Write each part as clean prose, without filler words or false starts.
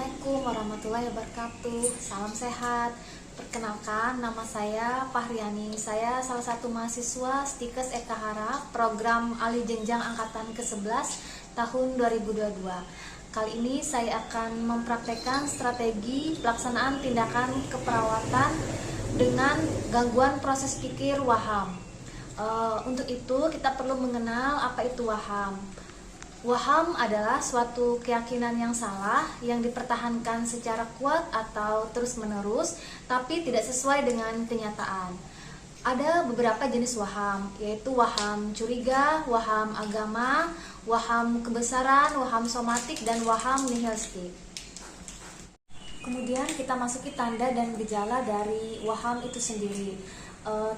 Assalamualaikum warahmatullahi wabarakatuh. Salam sehat. Perkenalkan, nama saya Fahriani. Saya salah satu mahasiswa Stikes Eka Harap, program alih jenjang angkatan ke-11 tahun 2022. Kali ini saya akan mempraktekkan strategi pelaksanaan tindakan keperawatan dengan gangguan proses pikir waham. Untuk itu kita perlu mengenal apa itu waham. Waham adalah suatu keyakinan yang salah yang dipertahankan secara kuat atau terus-menerus tapi tidak sesuai dengan kenyataan. Ada beberapa jenis waham, yaitu waham curiga, waham agama, waham kebesaran, waham somatik, dan waham nihilistik. Kemudian kita masuki tanda dan gejala dari waham itu sendiri.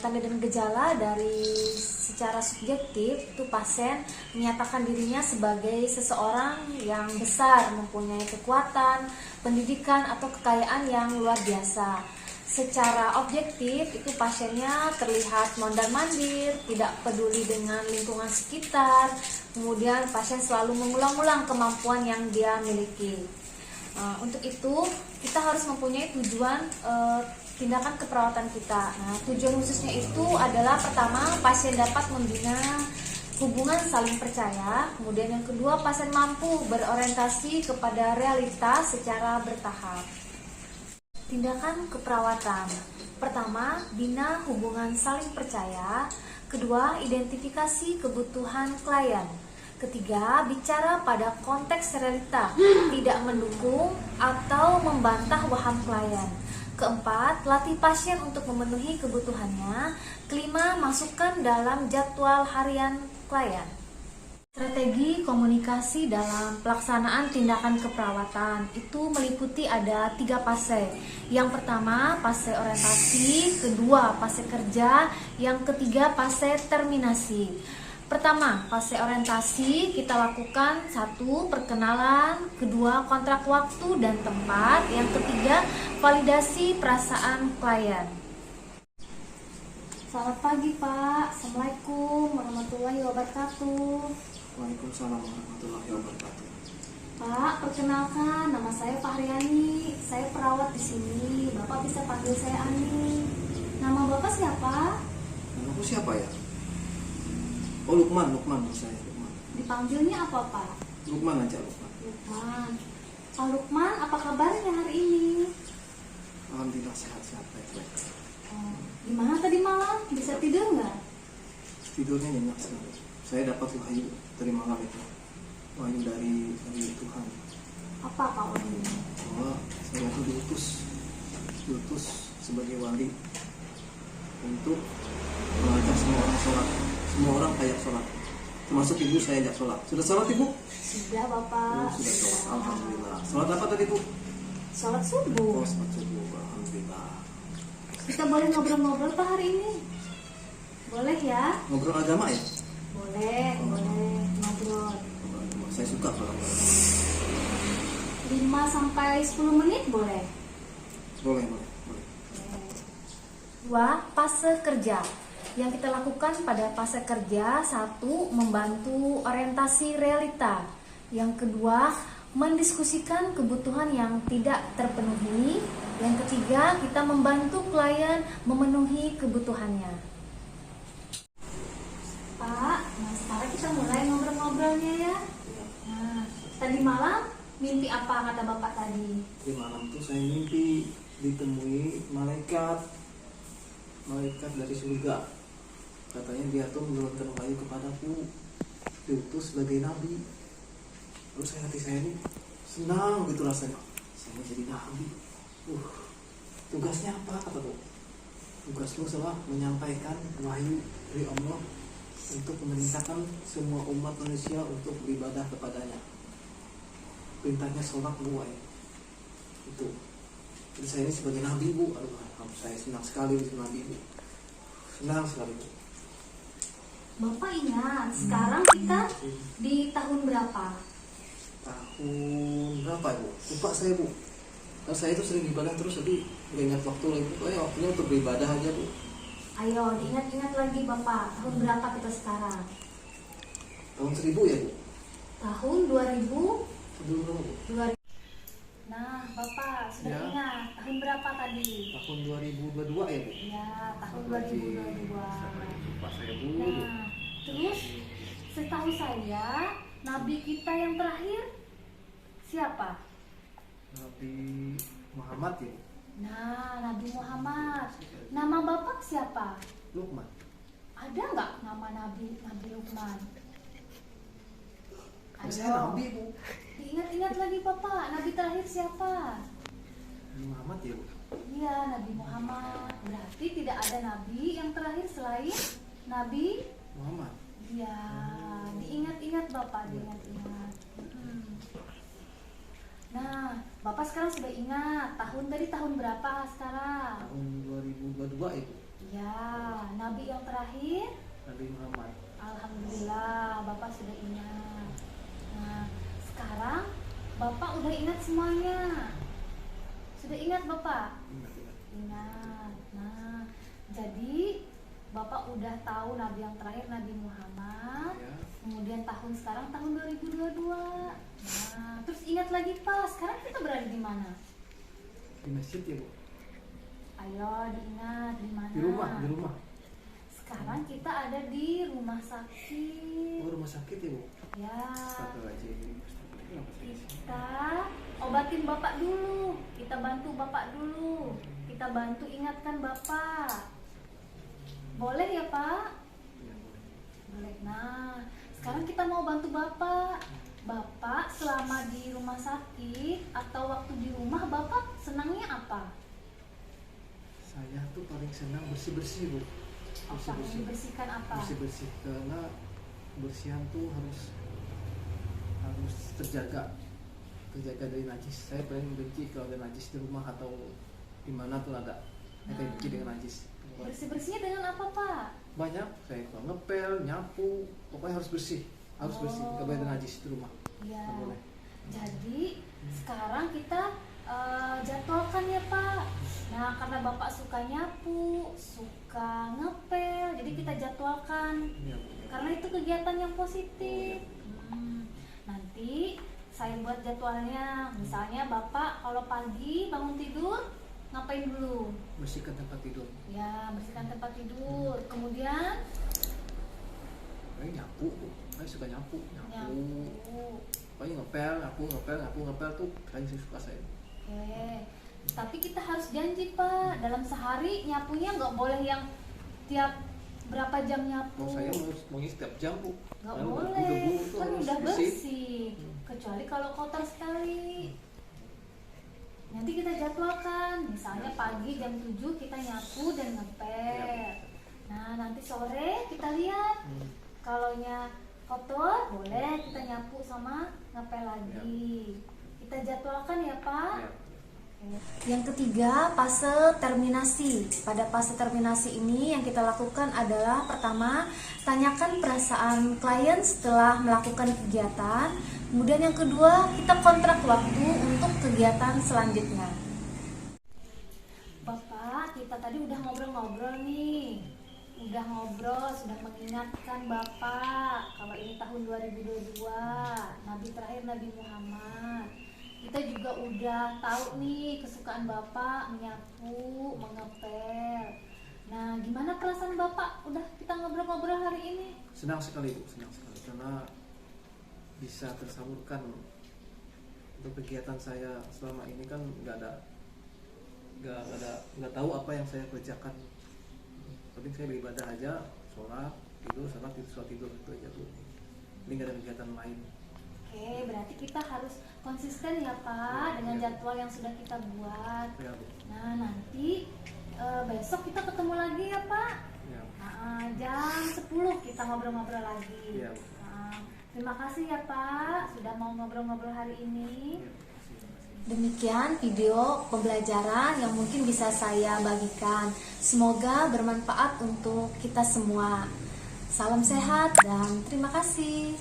Tanda dan gejala dari secara subjektif itu pasien menyatakan dirinya sebagai seseorang yang besar, mempunyai kekuatan, pendidikan atau kekayaan yang luar biasa. Secara objektif itu pasiennya terlihat mondar-mandir, tidak peduli dengan lingkungan sekitar, kemudian pasien selalu mengulang-ulang kemampuan yang dia miliki. Untuk itu kita harus mempunyai tujuan tindakan keperawatan kita. Nah, tujuan khususnya itu adalah pertama, pasien dapat membina hubungan saling percaya. Kemudian yang kedua, pasien mampu berorientasi kepada realitas secara bertahap. Tindakan keperawatan. Pertama, bina hubungan saling percaya. Kedua, identifikasi kebutuhan klien. Ketiga, bicara pada konteks realita, tidak mendukung atau membantah waham klien. Keempat, latih pasien untuk memenuhi kebutuhannya. Kelima, masukkan dalam jadwal harian klien. Strategi komunikasi dalam pelaksanaan tindakan keperawatan itu meliputi ada 3 fase. Yang pertama, fase orientasi. Kedua, fase kerja. Yang ketiga, fase terminasi. Pertama, fase orientasi kita lakukan 1. Perkenalan, kedua kontrak waktu dan tempat, yang ketiga validasi perasaan klien. Selamat pagi Pak, Assalamualaikum warahmatullahi wabarakatuh. Waalaikumsalam warahmatullahi wabarakatuh. Pak, perkenalkan, nama saya Fahriani, saya perawat di sini. Bapak bisa panggil saya Ani. Nama Bapak siapa? Namaku siapa ya? Oh, Lukman saya Lukman. Dipanggilnya apa Pak? Lukman aja, Lukman. Lukman. Pak Lukman, apa kabarnya hari ini? Alhamdulillah sehat-sehat baik-baik. Gimana tadi malam? Bisa tidur nggak? Tidurnya nyenyak sekali. Saya dapat wahyu dari malam itu. Wahyu dari Tuhan. Apa Pak wahyunya? Bahwa saya itu diutus sebagai wali untuk mengajak semua orang sholat. Semua orang kayak sholat. Termasuk ibu saya ajak sholat. Sudah sholat ibu? Sudah Bapak. Sudah sholat. Alhamdulillah. Sholat apa tadi bu? Sholat subuh. Oh, sholat subuh. Alhamdulillah. Kita boleh ngobrol-ngobrol Pak hari ini? Boleh ya? Ngobrol agama ya? Boleh ngobrol. Saya suka kalau 5-10 menit boleh? boleh. 2. Fase kerja. Yang kita lakukan pada fase kerja, 1. Membantu orientasi realita. Yang kedua, mendiskusikan kebutuhan yang tidak terpenuhi. Yang ketiga, kita membantu klien memenuhi kebutuhannya. Pak, nah sekarang kita mulai ngobrol-ngobrolnya ya. Nah, tadi malam mimpi apa kata Bapak tadi? Di malam tuh saya mimpi ditemui malaikat dari surga. Katanya dia tuh menurunkan wahyu kepadaku, diutus sebagai nabi. Terus hati saya ini senang gitu rasanya. Saya jadi nabi. Tugasnya apa kata bu? Tugasmu adalah menyampaikan wahyu dari Allah untuk memerintahkan semua umat manusia untuk beribadah kepadanya. Perintahnya sholat bu, itu. Jadi saya ini sebagai nabi bu. Aduh, saya senang sekali menjadi nabi bu. Senang sekali bu. Bapak ingat, sekarang kita di tahun berapa? Tahun berapa bu? Lupa saya bu. Karena saya itu sering ibadah terus, tapi nggak ingat waktu lagi. Waktunya untuk beribadah aja bu. Ayo diingat-ingat lagi Bapak, tahun berapa kita sekarang? Tahun 1000 ya bu? Tahun 2000. Dulu bu. Nah, Bapak sudah Ya. ingat tahun berapa tadi? Tahun 2022 ya Bu? Ya, tahun 2022. Lupa saya Bu. Nah, terus setahu saya Nabi kita yang terakhir siapa? Nabi Muhammad ya Bu? Nah, Nabi Muhammad. Nama Bapak siapa? Lukman. Ada nggak nama Nabi Luqman? Saya Nabi Bu. Diingat-ingat lagi Bapak, Nabi terakhir siapa? Nabi Muhammad ya Bu? Iya, Nabi Muhammad. Berarti tidak ada Nabi yang terakhir selain Nabi. Muhammad. Iya, diingat-ingat Bapak, diingat-ingat. Nah, Bapak sekarang sudah ingat tahun berapa sekarang? Tahun 2022 ya Bu? Iya, Nabi yang terakhir. Nabi Muhammad. Alhamdulillah, Bapak sudah ingat. Nah, sekarang Bapak udah ingat semuanya. Sudah ingat Bapak? Ingat. Ingat. Nah, jadi Bapak udah tahu Nabi yang terakhir Nabi Muhammad. Ya. Kemudian sekarang tahun 2022. Nah, terus ingat lagi Pak, sekarang kita berada di mana? Di masjid ya Bu? Ayo diingat di mana? Di rumah. Sekarang kita ada di rumah sakit. Oh, rumah sakit ya Bu? Ya. Astagfirullahaladzim. Kenapa saya di sini? Kita obatin Bapak dulu. Kita bantu Bapak dulu. Kita bantu ingatkan Bapak. Boleh ya Pak? Ya, boleh. Boleh. Nah, sekarang kita mau bantu Bapak. Bapak selama di rumah sakit atau waktu di rumah Bapak senangnya apa? Saya tuh paling senang bersih-bersih Bu. Apa? Dibersihkan apa? Bersih-bersih karena kebersihan tuh harus terjaga dari najis. Saya paling benci kalau ada najis di rumah atau di mana tuh ada. Saya paling benci dengan najis. Bersih-bersihnya dengan apa Pak? Banyak, saya kalau ngepel, nyapu, pokoknya harus bersih. Harus bersih, nggak boleh ada najis di rumah. Iya. Nggak boleh. Jadi sekarang kita jadwalkan ya Pak. Nah, karena Bapak suka nyapu, suka ngepel, jadi kita jadwalkan. Iya, Bu. Karena itu kegiatan yang positif. Nanti saya buat jadwalnya. Misalnya Bapak kalau pagi bangun tidur ngapain dulu? Bersihkan tempat tidur. Ya, bersihkan tempat tidur. Kemudian Saya nyapu, Bu. Saya suka nyapu. nyapu. Pokoknya ngepel tuh paling suka saya. Oke. Tapi kita harus janji Pak, dalam sehari nyapunya nggak boleh yang tiap berapa jam nyapu. Mau saya mau setiap jam Bu. Nggak Lalu boleh, debu tuh kan harus udah bersih. Kecuali kalau kotor sekali. Nanti kita jadwalkan, misalnya pagi jam 7 kita nyapu dan ngepel. Nah, nanti sore kita lihat. Kalaunya kotor, boleh kita nyapu sama ngepel lagi. Kita jadwalkan ya Pak. Ya. Yang ketiga, fase terminasi. Pada fase terminasi ini yang kita lakukan adalah pertama, tanyakan perasaan klien setelah melakukan kegiatan. Kemudian yang kedua, kita kontrak waktu untuk kegiatan selanjutnya. Bapak, kita tadi udah ngobrol-ngobrol nih. Udah ngobrol, sudah mengingatkan Bapak kalau ini tahun 2022, Nabi terakhir Nabi Muhammad. Kita juga udah tahu nih kesukaan Bapak menyapu, mengepel. Nah, gimana perasaan Bapak? Udah kita ngobrol-ngobrol hari ini. Senang sekali Bu, senang sekali karena bisa tersalurkan untuk kegiatan saya selama ini kan nggak tahu apa yang saya kerjakan. Penting saya beribadah aja, sholat tidur itu aja Bu. Ini nggak ada kegiatan lain. Oke, berarti kita harus konsisten ya Pak dengan jadwal yang sudah kita buat. Ya Bu. Nah, nanti besok kita ketemu lagi ya Pak. Ya. Jam 10 kita ngobrol-ngobrol lagi. Iya, Bu. Terima kasih ya Pak sudah mau ngobrol-ngobrol hari ini. Ya. Demikian video pembelajaran yang mungkin bisa saya bagikan. Semoga bermanfaat untuk kita semua. Salam sehat dan terima kasih.